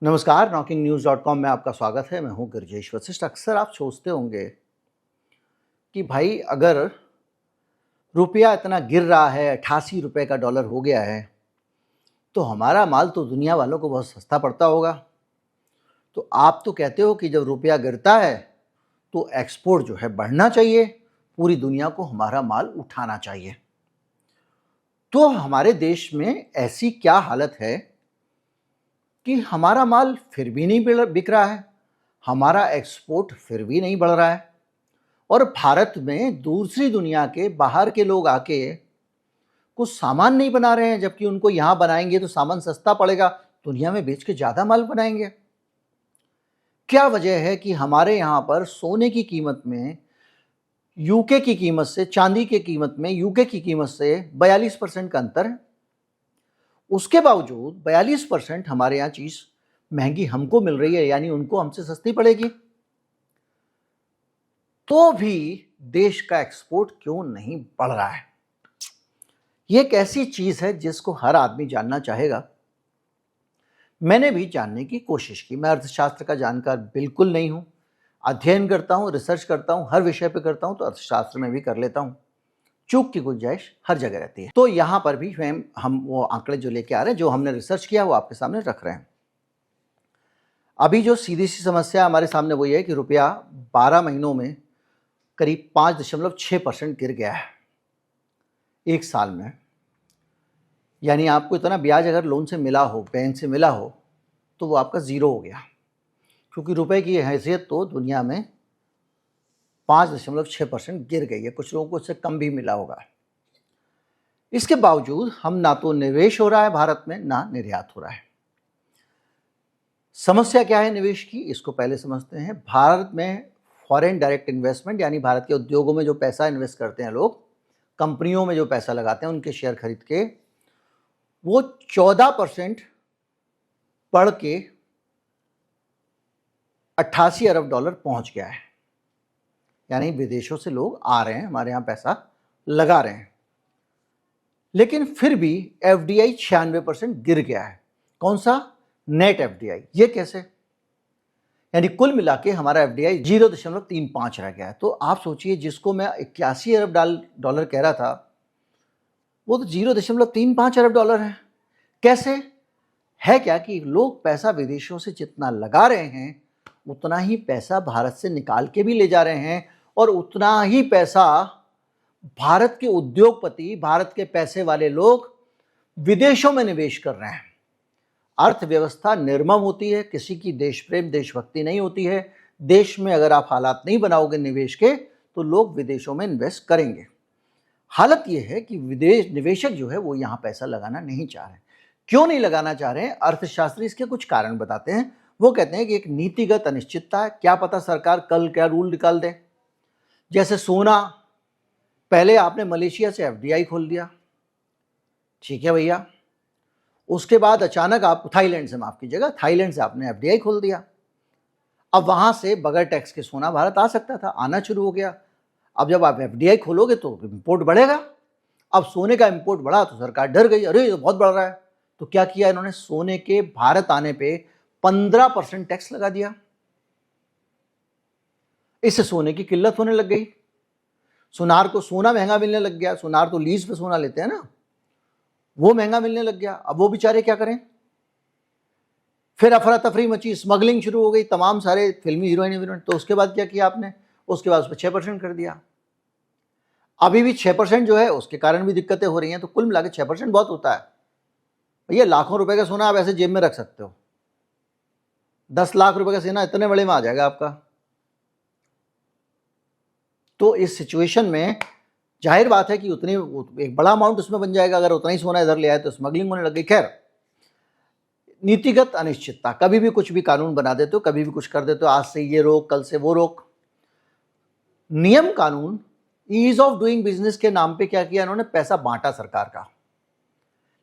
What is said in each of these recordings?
नमस्कार, knocking-news.com में आपका स्वागत है। मैं हूं गिरिजेश वशिष्ठ। अक्सर आप सोचते होंगे कि भाई अगर रुपया इतना गिर रहा है, 88 रुपए का डॉलर हो गया है, तो हमारा माल तो दुनिया वालों को बहुत सस्ता पड़ता होगा। तो आप तो कहते हो कि जब रुपया गिरता है तो एक्सपोर्ट जो है बढ़ना चाहिए, पूरी दुनिया को हमारा माल उठाना चाहिए। तो हमारे देश में ऐसी क्या हालत है कि हमारा माल फिर भी नहीं बिक रहा है, हमारा एक्सपोर्ट फिर भी नहीं बढ़ रहा है, और भारत में दूसरी दुनिया के बाहर के लोग आके कुछ सामान नहीं बना रहे हैं, जबकि उनको यहां बनाएंगे तो सामान सस्ता पड़ेगा, दुनिया में बेच के ज्यादा माल बनाएंगे। क्या वजह है कि हमारे यहां पर सोने की कीमत में यूके की कीमत से, चांदी की कीमत में यूके की कीमत से 42% का अंतर है। उसके बावजूद 42% हमारे यहाँ चीज महंगी हमको मिल रही है, यानी उनको हमसे सस्ती पड़ेगी। तो भी देश का एक्सपोर्ट क्यों नहीं बढ़ रहा है? यह एक ऐसी चीज है जिसको हर आदमी जानना चाहेगा। मैंने भी जानने की कोशिश की। मैं अर्थशास्त्र का जानकार बिल्कुल नहीं हूं। अध्ययन करता हूं, रिसर्च करता हूं, हर विषय पे करता हूं, तो अर्थशास्त्र में भी कर लेता हूं। चूक की गुंजाइश हर जगह रहती है। तो यहां पर भी हम वो आंकड़े जो लेके आ रहे हैं, जो हमने रिसर्च किया, वो आपके सामने रख रहे हैं। अभी जो सीधी सी समस्या हमारे सामने वही है कि रुपया 12 महीनों में करीब 5.6% गिर गया है एक साल में। यानी आपको इतना ब्याज अगर लोन से मिला हो, बैंक से मिला हो, तो वो आपका जीरो हो गया, क्योंकि रुपए की हैसियत तो दुनिया में 5.6% गिर गई है। कुछ लोगों को इससे कम भी मिला होगा। इसके बावजूद हम ना तो निवेश हो रहा है भारत में, ना निर्यात हो रहा है। समस्या क्या है निवेश की, इसको पहले समझते हैं। भारत में फॉरेन डायरेक्ट इन्वेस्टमेंट, यानी भारत के उद्योगों में जो पैसा इन्वेस्ट करते हैं लोग, कंपनियों में जो पैसा लगाते हैं, उनके शेयर खरीद के, वो 14% बढ़ के 88 अरब डॉलर पहुंच गया है। यानी विदेशों से लोग आ रहे हैं, हमारे यहां पैसा लगा रहे हैं। लेकिन फिर भी एफडीआई 96% गिर गया है। कौन सा? Net FDI. ये कैसे? यानी कुल मिला के हमारा एफडीआई 0.35 रह गया है। तो आप सोचिए, जिसको मैं 81 अरब डॉलर कह रहा था, वो तो 0.35 अरब डॉलर है। कैसे है? क्या कि लोग पैसा विदेशों से जितना लगा रहे हैं, उतना ही पैसा भारत से निकाल के भी ले जा रहे हैं, और उतना ही पैसा भारत के उद्योगपति, भारत के पैसे वाले लोग विदेशों में निवेश कर रहे हैं। अर्थव्यवस्था निर्मम होती है, किसी की देश प्रेम, देशभक्ति नहीं होती है। देश में अगर आप हालात नहीं बनाओगे निवेश के, तो लोग विदेशों में इन्वेस्ट करेंगे। हालत यह है कि विदेश निवेशक जो है वो यहां पैसा लगाना नहीं चाह रहे। क्यों नहीं लगाना चाह रहे हैं? अर्थशास्त्री इसके कुछ कारण बताते हैं। वो कहते हैं कि एक नीतिगत अनिश्चितता है। क्या पता सरकार कल क्या रूल निकाल दे। जैसे सोना, पहले आपने मलेशिया से एफडीआई खोल दिया, ठीक है भैया। उसके बाद अचानक आप थाईलैंड से, माफ कीजिएगा, थाईलैंड से आपने एफडीआई खोल दिया। अब वहां से बगैर टैक्स के सोना भारत आ सकता था, आना शुरू हो गया। अब जब आप एफडीआई खोलोगे तो इंपोर्ट बढ़ेगा। अब सोने का इंपोर्ट बढ़ा तो सरकार डर गई, अरे ये तो बहुत बढ़ रहा है। तो क्या किया इन्होंने? सोने के भारत आने पे 15% टैक्स लगा दिया। इससे सोने की किल्लत होने लग गई। सुनार को सोना महंगा मिलने लग गया। सुनार तो लीज पे सोना लेते हैं ना, वो महंगा मिलने लग गया। अब वो बेचारे क्या करें? फिर अफरा तफरी मची, स्मगलिंग शुरू हो गई, तमाम सारे फिल्मी हीरोइन। तो उसके बाद क्या किया आपने? उसके बाद उस पर 6% कर दिया। अभी भी 6% जो है, उसके कारण भी दिक्कतें हो रही हैं। तो कुल मिला के 6% बहुत होता है भैया। लाखों रुपए का सोना आप ऐसे जेब में रख सकते हो। 10 लाख रुपए का सोना इतने बड़े में आ जाएगा आपका। तो इस सिचुएशन में जाहिर बात है कि उतनी एक बड़ा अमाउंट उसमें बन जाएगा। अगर उतना ही सोना इधर ले आए तो स्मगलिंग होने लग गई। खैर, नीतिगत अनिश्चितता, कभी भी कुछ भी कानून बना देते हो, कभी भी कुछ कर देते हो। आज से ये रोक, कल से वो रोक। नियम कानून, ईज ऑफ डूइंग बिजनेस के नाम पे क्या किया इन्होंने? पैसा बांटा सरकार का।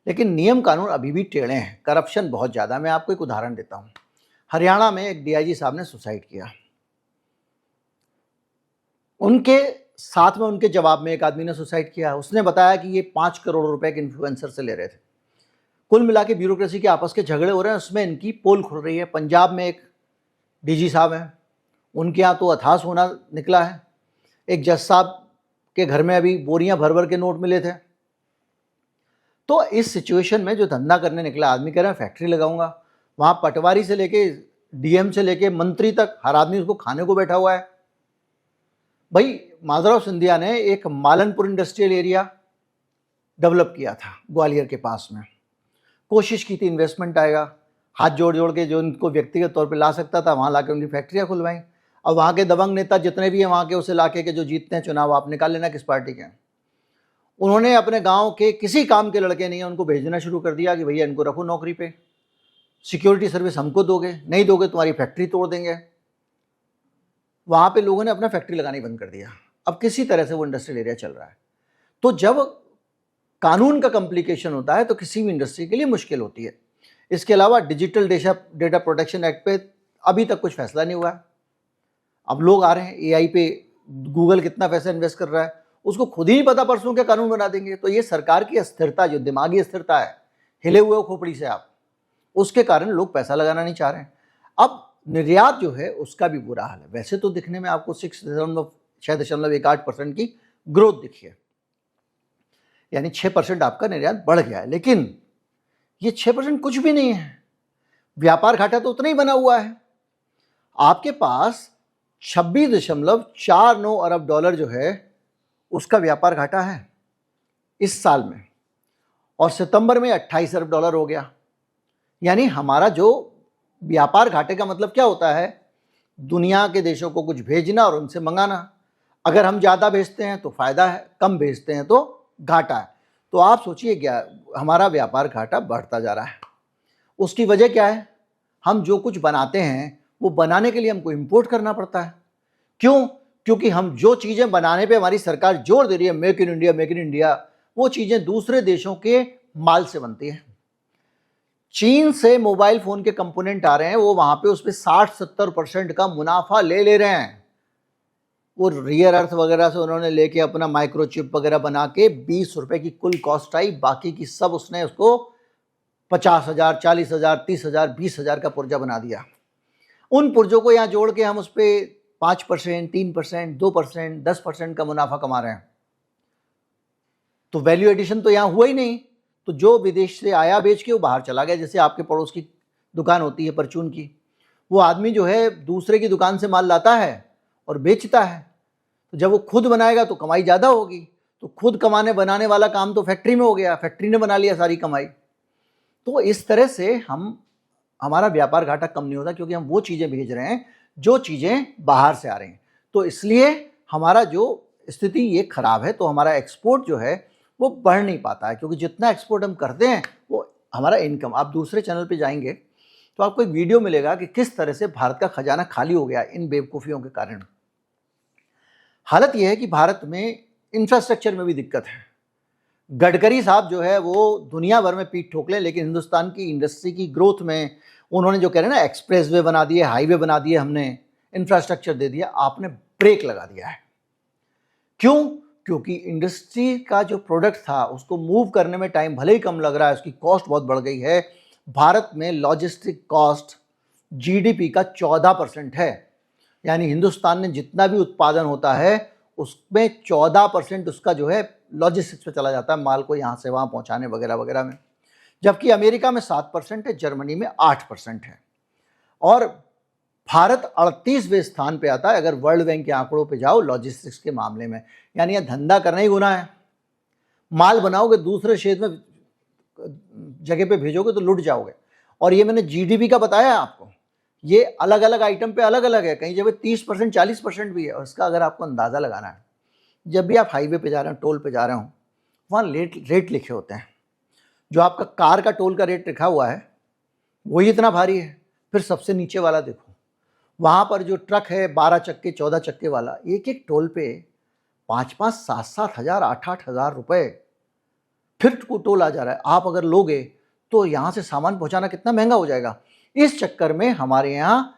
लेकिन नियम कानून अभी भी टेढ़े हैं, करप्शन बहुत ज्यादा। मैं आपको एक उदाहरण देता हूं। हरियाणा में एक डीआईजी साहब ने सुसाइड किया। उनके साथ में, उनके जवाब में एक आदमी ने सुसाइड किया। उसने बताया कि ये 5 करोड़ रुपए के इन्फ्लुएंसर से ले रहे थे। कुल मिला के ब्यूरोक्रेसी के आपस के झगड़े हो रहे हैं, उसमें इनकी पोल खुल रही है। पंजाब में एक डीजी साहब हैं, उनके यहाँ तो अथाह सोना निकला है। एक जज साहब के घर में अभी बोरियां भर भर के नोट मिले थे। तो इस सिचुएशन में जो धंधा करने निकला आदमी कह रहा है फैक्ट्री लगाऊंगा, वहां पटवारी से लेके डीएम से लेके मंत्री तक हर आदमी उसको खाने को बैठा हुआ है। भाई माधवराव सिंधिया ने एक मालनपुर इंडस्ट्रियल एरिया डेवलप किया था ग्वालियर के पास में, कोशिश की थी इन्वेस्टमेंट आएगा, हाथ जोड़ जोड़ के जो उनको व्यक्तिगत तौर पे ला सकता था वहाँ ला के उनकी फैक्ट्रियाँ खुलवाई। अब वहाँ के दबंग नेता जितने भी हैं वहाँ के उस इलाके के जो जीतते हैं चुनाव, आप निकाल लेना किस पार्टी के हैं, उन्होंने अपने गांव के किसी काम के लड़के नहीं है उनको भेजना शुरू कर दिया कि भैया इनको रखो नौकरी पे, सिक्योरिटी सर्विस हमको दोगे, नहीं दोगे तुम्हारी फैक्ट्री तोड़ देंगे। वहाँ पे लोगों ने अपना फैक्ट्री लगानी बंद कर दिया। अब किसी तरह से वो इंडस्ट्रियल एरिया चल रहा है। तो जब कानून का कॉम्प्लिकेशन होता है तो किसी भी इंडस्ट्री के लिए मुश्किल होती है। इसके अलावा डिजिटल डेटा प्रोटेक्शन एक्ट पे अभी तक कुछ फैसला नहीं हुआ है। अब लोग आ रहे हैं एआई पे, गूगल कितना पैसा इन्वेस्ट कर रहा है उसको खुद ही नहीं पता, परसों के कानून बना देंगे। तो ये सरकार की अस्थिरता, जो दिमागी अस्थिरता है, हिले हुए हो खोपड़ी से आप, उसके कारण लोग पैसा लगाना नहीं चाह रहे हैं। अब निर्यात जो है उसका भी बुरा हाल है। वैसे तो दिखने में आपको 6.18% की ग्रोथ दिखी है, यानी 6% आपका निर्यात बढ़ गया है, लेकिन ये 6% कुछ भी नहीं है। व्यापार घाटा तो उतना ही बना हुआ है। आपके पास 26.49 अरब डॉलर जो है उसका व्यापार घाटा है इस साल में, और सितंबर में 28 अरब डॉलर हो गया। यानी हमारा जो व्यापार घाटे का मतलब क्या होता है, दुनिया के देशों को कुछ भेजना और उनसे मंगाना। अगर हम ज़्यादा भेजते हैं तो फ़ायदा है, कम भेजते हैं तो घाटा है। तो आप सोचिए क्या, हमारा व्यापार घाटा बढ़ता जा रहा है। उसकी वजह क्या है, हम जो कुछ बनाते हैं वो बनाने के लिए हमको इंपोर्ट करना पड़ता है। क्यों? क्योंकि हम जो चीज़ें बनाने पे हमारी सरकार जोर दे रही है, make in India make in India, वो चीज़ें दूसरे देशों के माल से बनती हैं। चीन से मोबाइल फ़ोन के कंपोनेंट आ रहे हैं, वो वहाँ पे उस पर 60-70% का मुनाफा ले रहे हैं। वो रियर अर्थ वगैरह से उन्होंने लेके अपना माइक्रोचिप वगैरह बना के 20 रुपए की कुल कॉस्ट आई, बाकी की सब उसने उसको 50,000, 40,000, 30,000, 20,000 का पुर्जा बना दिया। उन पुर्जों को यहाँ जोड़ के हम उस पर 5%, 3%, 2%, 10% का मुनाफा कमा रहे हैं। तो वैल्यू एडिशन तो यहाँ हुआ ही नहीं। तो जो विदेश से आया बेच के वो बाहर चला गया। जैसे आपके पड़ोस की दुकान होती है परचून की, वो आदमी जो है दूसरे की दुकान से माल लाता है और बेचता है। तो जब वो खुद बनाएगा तो कमाई ज़्यादा होगी। तो खुद कमाने बनाने वाला काम तो फैक्ट्री में हो गया, फैक्ट्री ने बना लिया सारी कमाई। तो इस तरह से हमारा व्यापार घाटा कम नहीं होता, क्योंकि हम वो चीज़ें भेज रहे हैं जो चीज़ें बाहर से आ रही हैं। तो इसलिए हमारा जो स्थिति ये खराब है। तो हमारा एक्सपोर्ट जो है वो बढ़ नहीं पाता है, क्योंकि जितना एक्सपोर्ट हम करते हैं वो हमारा इनकम। आप दूसरे चैनल पे जाएंगे तो आपको एक वीडियो मिलेगा कि किस तरह से भारत का खजाना खाली हो गया इन बेवकूफ़ियों के कारण। हालत यह है कि भारत में इंफ्रास्ट्रक्चर में भी दिक्कत है। गडकरी साहब जो है वो दुनिया भर में पीठ ठोक लें, लेकिन हिंदुस्तान की इंडस्ट्री की ग्रोथ में उन्होंने जो कह रहे हैं ना, एक्सप्रेस वे बना दिए, हाईवे बना दिए, हमने इंफ्रास्ट्रक्चर दे दिया, आपने ब्रेक लगा दिया है। क्यों? क्योंकि इंडस्ट्री का जो प्रोडक्ट था उसको मूव करने में टाइम भले ही कम लग रहा है, उसकी कॉस्ट बहुत बढ़ गई है। भारत में लॉजिस्टिक कॉस्ट जीडीपी का 14% है। यानी हिंदुस्तान में जितना भी उत्पादन होता है उसमें 14% उसका जो है लॉजिस्टिक्स पे चला जाता है, माल को यहाँ से वहाँ पहुँचाने वगैरह वगैरह में। जबकि अमेरिका में 7% है, जर्मनी में 8% है, और भारत 38वें स्थान पे आता है अगर वर्ल्ड बैंक के आंकड़ों पे जाओ लॉजिस्टिक्स के मामले में। यानी यह धंधा करना ही गुनाह है। माल बनाओगे दूसरे क्षेत्र में जगह पे भेजोगे तो लुट जाओगे। और ये मैंने जीडीपी का बताया आपको, ये अलग अलग आइटम पे अलग अलग है, कहीं जगह 30%, 40% भी है। और इसका अगर आपको अंदाज़ा लगाना है, जब भी आप हाईवे पे जा रहे हो, टोल पे जा रहे हो, वहाँ रेट लिखे होते हैं। जो आपका कार का टोल का रेट लिखा हुआ है वही इतना भारी है। फिर सबसे नीचे वाला देखो, वहाँ पर जो ट्रक है 12 चक्के 14 चक्के वाला, एक एक टोल पे 5-5, 7-7 हज़ार, 8-8 हज़ार रुपये फिर टोल आ जा रहा है। आप अगर लोगे तो यहाँ से सामान पहुँचाना कितना महंगा हो जाएगा। इस चक्कर में हमारे यहाँ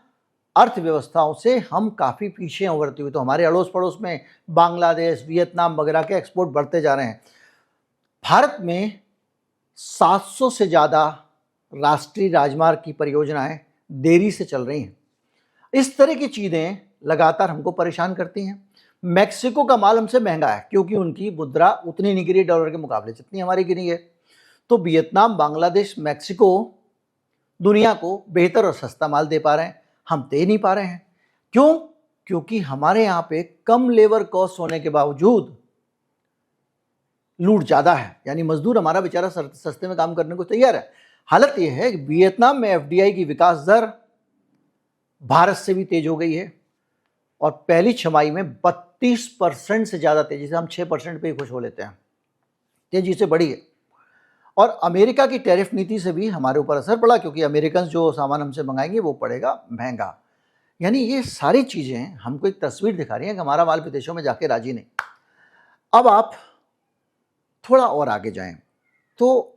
अर्थव्यवस्थाओं से हम काफ़ी पीछे हैं उभरती हुई। तो हमारे अड़ोस पड़ोस में बांग्लादेश, वियतनाम वगैरह के एक्सपोर्ट बढ़ते जा रहे हैं। भारत में 700 से ज़्यादा राष्ट्रीय राजमार्ग की परियोजनाएं देरी से चल रही हैं। इस तरह की चीज़ें लगातार हमको परेशान करती हैं। मैक्सिको का माल हमसे महंगा है क्योंकि उनकी मुद्रा उतनी नहीं गिरी डॉलर के मुकाबले जितनी हमारी गिरी है। तो वियतनाम, बांग्लादेश, मैक्सिको दुनिया को बेहतर और सस्ता माल दे पा रहे हैं, हम दे नहीं पा रहे हैं। क्यों? क्योंकि हमारे यहाँ पे कम लेबर कॉस्ट होने के बावजूद लूट ज़्यादा है, यानी मजदूर हमारा बेचारा सस्ते में काम करने को तैयार है। हालत यह है कि वियतनाम में एफडीआई की विकास दर भारत से भी तेज हो गई है और पहली छमाही में 32% से ज़्यादा तेजी से, हम 6% पे ही खुश हो लेते हैं, तेजी से बढ़ी है। और अमेरिका की टैरिफ नीति से भी हमारे ऊपर असर पड़ा क्योंकि अमेरिकन जो सामान हमसे मंगाएंगे वो पड़ेगा महंगा। यानी ये सारी चीज़ें हमको एक तस्वीर दिखा रही हैं कि हमारा माल विदेशों में जाके राजी नहीं। अब आप थोड़ा और आगे जाएं तो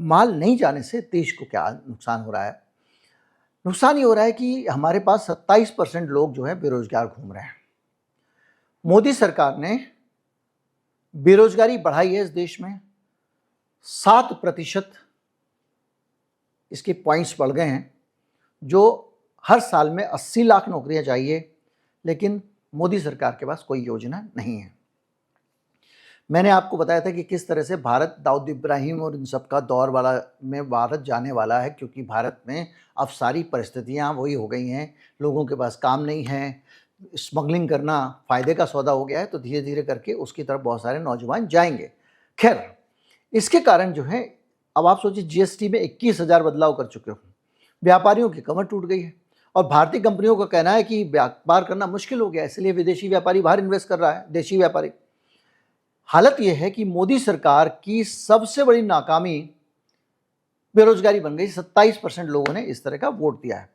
माल नहीं जाने से देश को क्या नुकसान हो रहा है? नुकसान ये हो रहा है कि हमारे पास 27% लोग जो है बेरोजगार घूम रहे हैं। मोदी सरकार ने बेरोजगारी बढ़ाई है इस देश में, 7% इसके पॉइंट्स बढ़ गए हैं, जो हर साल में 80 लाख नौकरियां चाहिए, लेकिन मोदी सरकार के पास कोई योजना नहीं है। मैंने आपको बताया था कि किस तरह से भारत दाऊद इब्राहिम और इन सब का दौर वाला में भारत जाने वाला है, क्योंकि भारत में अब सारी परिस्थितियां वही हो गई हैं, लोगों के पास काम नहीं है, स्मगलिंग करना फ़ायदे का सौदा हो गया है, तो धीरे धीरे करके उसकी तरफ बहुत सारे नौजवान जाएंगे। खैर, इसके कारण जो है, अब आप सोचिए जीएसटी में 21,000 बदलाव कर चुके हो, व्यापारियों की कमर टूट गई है और भारतीय कंपनियों का कहना है कि व्यापार करना मुश्किल हो गया, इसलिए विदेशी व्यापारी बाहर इन्वेस्ट कर रहा है, देशी व्यापारी। हालत यह है कि मोदी सरकार की सबसे बड़ी नाकामी बेरोजगारी बन गई। 27% लोगों ने इस तरह का वोट दिया है।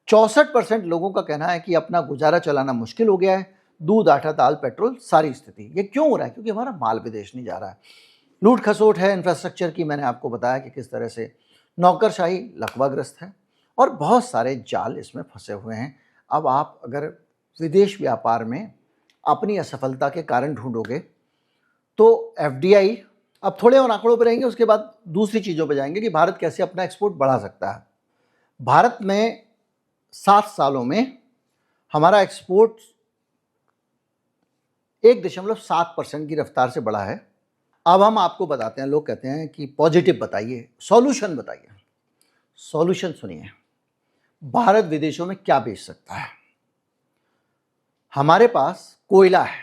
64% लोगों का कहना है कि अपना गुजारा चलाना मुश्किल हो गया है, दूध, आटा, दाल, पेट्रोल, सारी स्थिति। ये क्यों हो रहा है? क्योंकि हमारा माल विदेश नहीं जा रहा है, लूट खसोट है इंफ्रास्ट्रक्चर की। मैंने आपको बताया कि किस तरह से नौकरशाही लकवाग्रस्त है और बहुत सारे जाल इसमें फंसे हुए हैं। अब आप अगर विदेश व्यापार में अपनी असफलता के कारण ढूंढोगे तो एफडीआई, अब थोड़े और आंकड़ों पर रहेंगे, उसके बाद दूसरी चीज़ों पर जाएंगे कि भारत कैसे अपना एक्सपोर्ट बढ़ा सकता है। भारत में 7 सालों में हमारा एक्सपोर्ट 1.7% की रफ्तार से बढ़ा है। अब हम आपको बताते हैं, लोग कहते हैं कि पॉजिटिव बताइए, सॉल्यूशन बताइए। सॉल्यूशन सुनिए, भारत विदेशों में क्या बेच सकता है? हमारे पास कोयला है।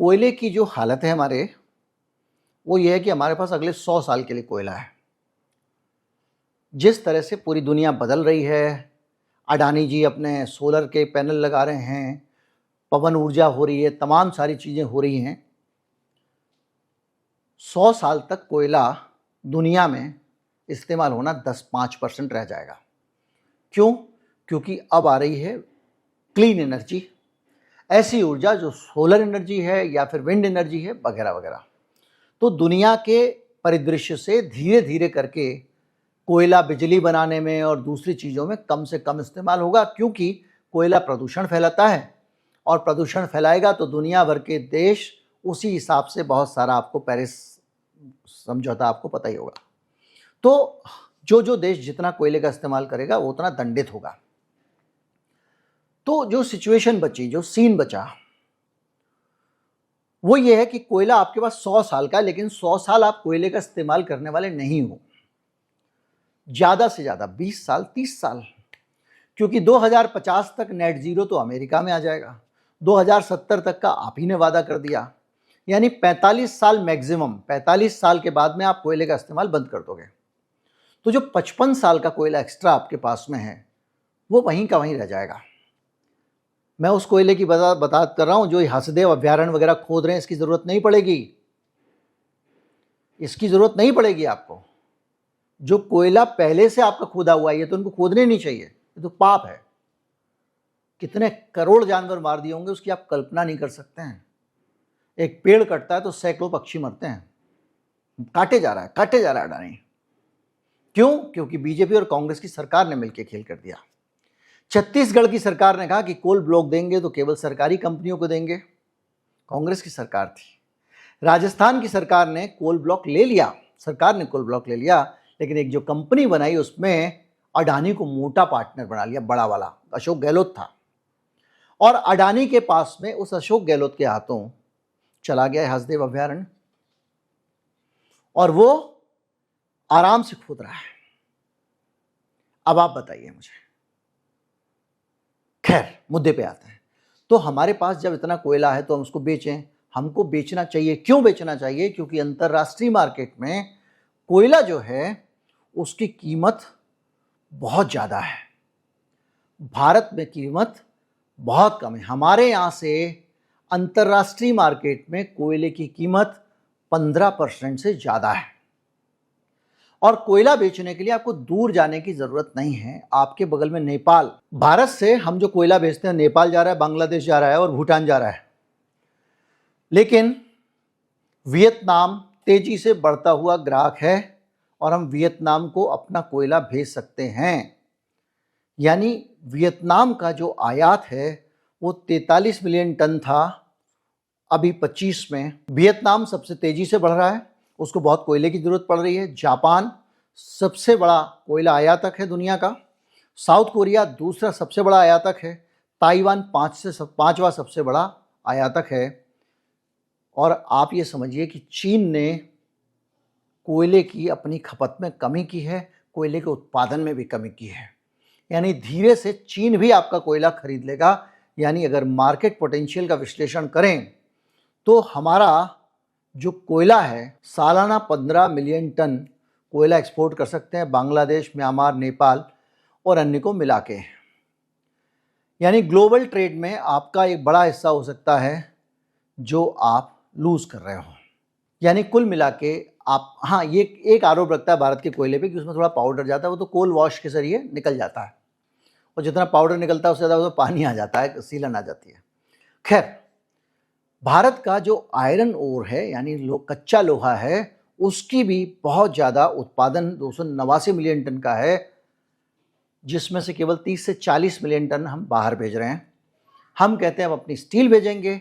कोयले की जो हालत है हमारे, वो ये है कि हमारे पास अगले 100 साल के लिए कोयला है। जिस तरह से पूरी दुनिया बदल रही है, अडानी जी अपने सोलर के पैनल लगा रहे हैं, पवन ऊर्जा हो रही है, तमाम सारी चीज़ें हो रही हैं, 100 साल तक कोयला दुनिया में इस्तेमाल होना 10-5% रह जाएगा। क्यों? क्योंकि अब आ रही है क्लीन एनर्जी, ऐसी ऊर्जा जो सोलर एनर्जी है या फिर विंड एनर्जी है, वगैरह वगैरह। तो दुनिया के परिदृश्य से धीरे धीरे करके कोयला बिजली बनाने में और दूसरी चीज़ों में कम से कम इस्तेमाल होगा, क्योंकि कोयला प्रदूषण फैलाता है और प्रदूषण फैलाएगा तो दुनिया भर के देश उसी हिसाब से, बहुत सारा आपको पेरिस समझौता आपको पता ही होगा, तो जो देश जितना कोयले का इस्तेमाल करेगा वो उतना दंडित होगा। तो जो सिचुएशन बची, जो सीन बचा, वो ये है कि कोयला आपके पास 100 साल का है, लेकिन 100 साल आप कोयले का इस्तेमाल करने वाले नहीं हो, ज़्यादा से ज़्यादा 20 साल, 30 साल, क्योंकि 2050 तक नेट जीरो तो अमेरिका में आ जाएगा, 2070 तक का आप ही ने वादा कर दिया, यानी 45 साल मैक्सिमम, 45 साल के बाद में आप कोयले का इस्तेमाल बंद कर दोगे। तो जो 55 साल का कोयला एक्स्ट्रा आपके पास में है वो वहीं का वहीं रह जाएगा। मैं उस कोयले की बात कर रहा हूं जो हसदेव अभ्यारण्य वगैरह खोद रहे हैं, इसकी ज़रूरत नहीं पड़ेगी, इसकी ज़रूरत नहीं पड़ेगी आपको। जो कोयला पहले से आपका खोदा हुआ है, ये तो उनको खोदने नहीं चाहिए, ये तो पाप है। कितने करोड़ जानवर मार दिए होंगे उसकी आप कल्पना नहीं कर सकते हैं। एक पेड़ कटता है तो सैकड़ों पक्षी मरते हैं, काटे जा रहा है अडानी। क्यों? क्योंकि बीजेपी और कांग्रेस की सरकार ने मिलकर खेल कर दिया। छत्तीसगढ़ की सरकार ने कहा कि कोल ब्लॉक देंगे तो केवल सरकारी कंपनियों को देंगे, कांग्रेस की सरकार थी। राजस्थान की सरकार ने कोल ब्लॉक ले लिया, सरकार ने कोल ब्लॉक ले लिया, लेकिन एक जो कंपनी बनाई उसमें अडानी को मोटा पार्टनर बना लिया, बड़ा वाला अशोक गहलोत था। और अडानी के पास में उस अशोक गहलोत के हाथों चला गया हसदेव अभयारण्य और वो आराम से खोद रहा है। अब आप बताइए मुझे। खैर, मुद्दे पे आते हैं। तो हमारे पास जब इतना कोयला है तो हम उसको बेचें, हमको बेचना चाहिए। क्यों बेचना चाहिए? क्योंकि अंतर्राष्ट्रीय मार्केट में कोयला जो है उसकी कीमत बहुत ज़्यादा है, भारत में कीमत बहुत कम है। हमारे यहाँ से अंतर्राष्ट्रीय मार्केट में कोयले की कीमत 15% से ज़्यादा है। और कोयला बेचने के लिए आपको दूर जाने की ज़रूरत नहीं है, आपके बगल में नेपाल, भारत से हम जो कोयला बेचते हैं नेपाल जा रहा है, बांग्लादेश जा रहा है और भूटान जा रहा है। लेकिन वियतनाम तेजी से बढ़ता हुआ ग्राहक है और हम वियतनाम को अपना कोयला भेज सकते हैं। यानी वियतनाम का जो आयात है वो 43 मिलियन टन था, अभी 25 में। वियतनाम सबसे तेजी से बढ़ रहा है, उसको बहुत कोयले की ज़रूरत पड़ रही है। जापान सबसे बड़ा कोयला आयातक है दुनिया का। साउथ कोरिया दूसरा सबसे बड़ा आयातक है। ताइवान पाँचवा सबसे बड़ा आयातक है। और आप ये समझिए कि चीन ने कोयले की अपनी खपत में कमी की है, कोयले के उत्पादन में भी कमी की है। यानी धीरे से चीन भी आपका कोयला खरीद लेगा। यानी अगर मार्केट पोटेंशियल का विश्लेषण करें तो हमारा जो कोयला है सालाना 15 मिलियन टन कोयला एक्सपोर्ट कर सकते हैं बांग्लादेश, म्यांमार, नेपाल और अन्य को मिला के। यानी ग्लोबल ट्रेड में आपका एक बड़ा हिस्सा हो सकता है जो आप लूज़ कर रहे हो। यानी कुल मिला के आप, हाँ, ये एक आरोप रखता है भारत के कोयले पे कि उसमें थोड़ा पाउडर जाता है, वो तो कोल वॉश के जरिए निकल जाता है और जितना पाउडर निकलता है उससे ज़्यादा तो पानी आ जाता है, सीलन आ जाती है। खैर, भारत का जो आयरन ओर है यानी कच्चा लोहा है उसकी भी बहुत ज़्यादा उत्पादन 289 मिलियन टन का है, जिसमें से केवल 30 से 40 मिलियन टन हम बाहर भेज रहे हैं। हम कहते हैं हम अपनी स्टील भेजेंगे,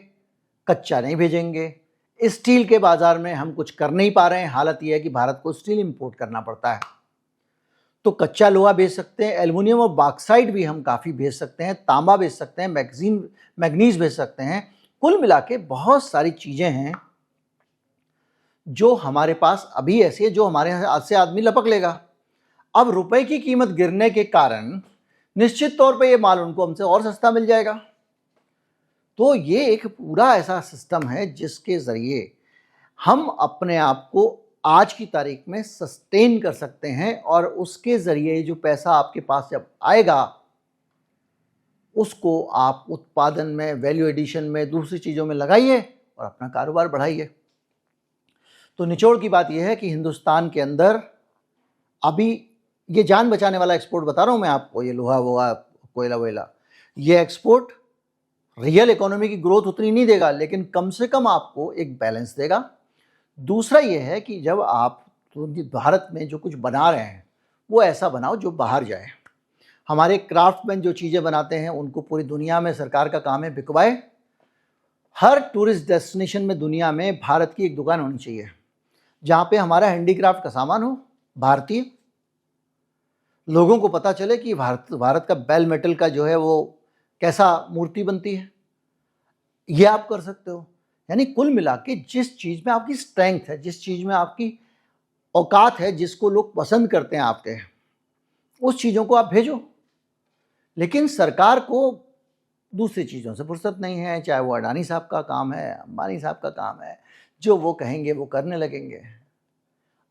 कच्चा नहीं भेजेंगे। स्टील के बाज़ार में हम कुछ कर नहीं पा रहे हैं, हालत यह है कि भारत को स्टील इंपोर्ट करना पड़ता है। तो कच्चा लोहा भेज सकते हैं, एल्युमिनियम और बॉक्साइट भी हम काफ़ी भेज सकते हैं, तांबा भेज सकते हैं, मैग्नीज भेज सकते हैं। कुल मिला के बहुत सारी चीज़ें हैं जो हमारे पास अभी ऐसी है जो हमारे हाथ से आदमी लपक लेगा। अब रुपए की कीमत गिरने के कारण निश्चित तौर पे ये माल उनको हमसे और सस्ता मिल जाएगा। तो ये एक पूरा ऐसा सिस्टम है जिसके ज़रिए हम अपने आप को आज की तारीख में सस्टेन कर सकते हैं और उसके ज़रिए जो पैसा आपके पास जब आएगा उसको आप उत्पादन में, वैल्यू एडिशन में, दूसरी चीज़ों में लगाइए और अपना कारोबार बढ़ाइए। तो निचोड़ की बात यह है कि हिंदुस्तान के अंदर अभी ये जान बचाने वाला एक्सपोर्ट बता रहा हूँ मैं आपको, ये लोहा वोहा कोयला वोयला, ये एक्सपोर्ट रियल इकोनॉमी की ग्रोथ उतनी नहीं देगा लेकिन कम से कम आपको एक बैलेंस देगा। दूसरा ये है कि जब आप भारत में जो कुछ बना रहे हैं वो ऐसा बनाओ जो बाहर जाए। हमारे क्राफ्टमैन जो चीज़ें बनाते हैं उनको पूरी दुनिया में सरकार का काम है बिकवाए। हर टूरिस्ट डेस्टिनेशन में दुनिया में भारत की एक दुकान होनी चाहिए जहाँ पे हमारा हैंडीक्राफ्ट का सामान हो, भारतीय, लोगों को पता चले कि भारत का बेल मेटल का जो है वो कैसा मूर्ति बनती है। ये आप कर सकते हो। यानी कुल मिला के जिस चीज़ में आपकी स्ट्रेंथ है, जिस चीज़ में आपकी औकात है, जिसको लोग पसंद करते हैं आपके, उस चीज़ों को आप भेजो। लेकिन सरकार को दूसरी चीज़ों से फुर्सत नहीं है, चाहे वो अडानी साहब का काम है, अंबानी साहब का काम है, जो वो कहेंगे वो करने लगेंगे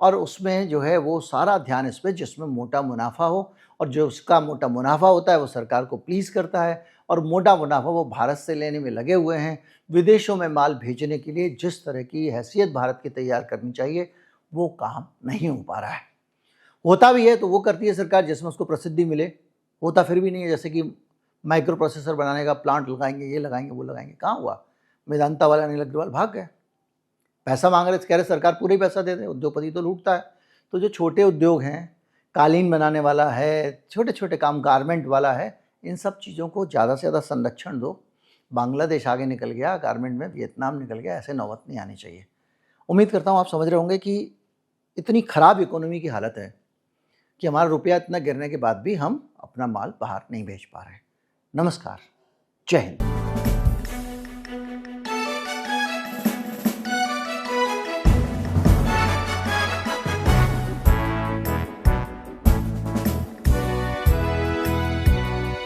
और उसमें जो है वो सारा ध्यान इस पर जिसमें मोटा मुनाफा हो, और जो उसका मोटा मुनाफा होता है वो सरकार को प्लीज़ करता है और मोटा मुनाफा वो भारत से लेने में लगे हुए हैं। विदेशों में माल भेजने के लिए जिस तरह की हैसियत भारत की तैयार करनी चाहिए वो काम नहीं हो पा रहा है। होता भी है तो वो करती है सरकार जिसमें उसको प्रसिद्धि मिले, होता फिर भी नहीं है। जैसे कि माइक्रो प्रोसेसर बनाने का प्लांट लगाएंगे, ये लगाएंगे, वो लगाएंगे, कहाँ हुआ? मेदांता वाला अनिल अग्रवाल भाग गए, पैसा मांग रहे, कह रहे सरकार पूरा ही पैसा दे दे, उद्योगपति तो लूटता है। तो जो छोटे उद्योग हैं, कालीन बनाने वाला है, छोटे छोटे काम गारमेंट वाला है, इन सब चीज़ों को ज़्यादा से ज़्यादा संरक्षण दो। बांग्लादेश आगे निकल गया गारमेंट में, वियतनाम निकल गया, ऐसे नौबत नहीं आनी चाहिए। उम्मीद करता हूँ आप समझ रहे होंगे कि इतनी खराब इकोनॉमी की हालत है कि हमारा रुपया इतना गिरने के बाद भी हम अपना माल बाहर नहीं भेज पा रहे हैं। नमस्कार, जय हिंद।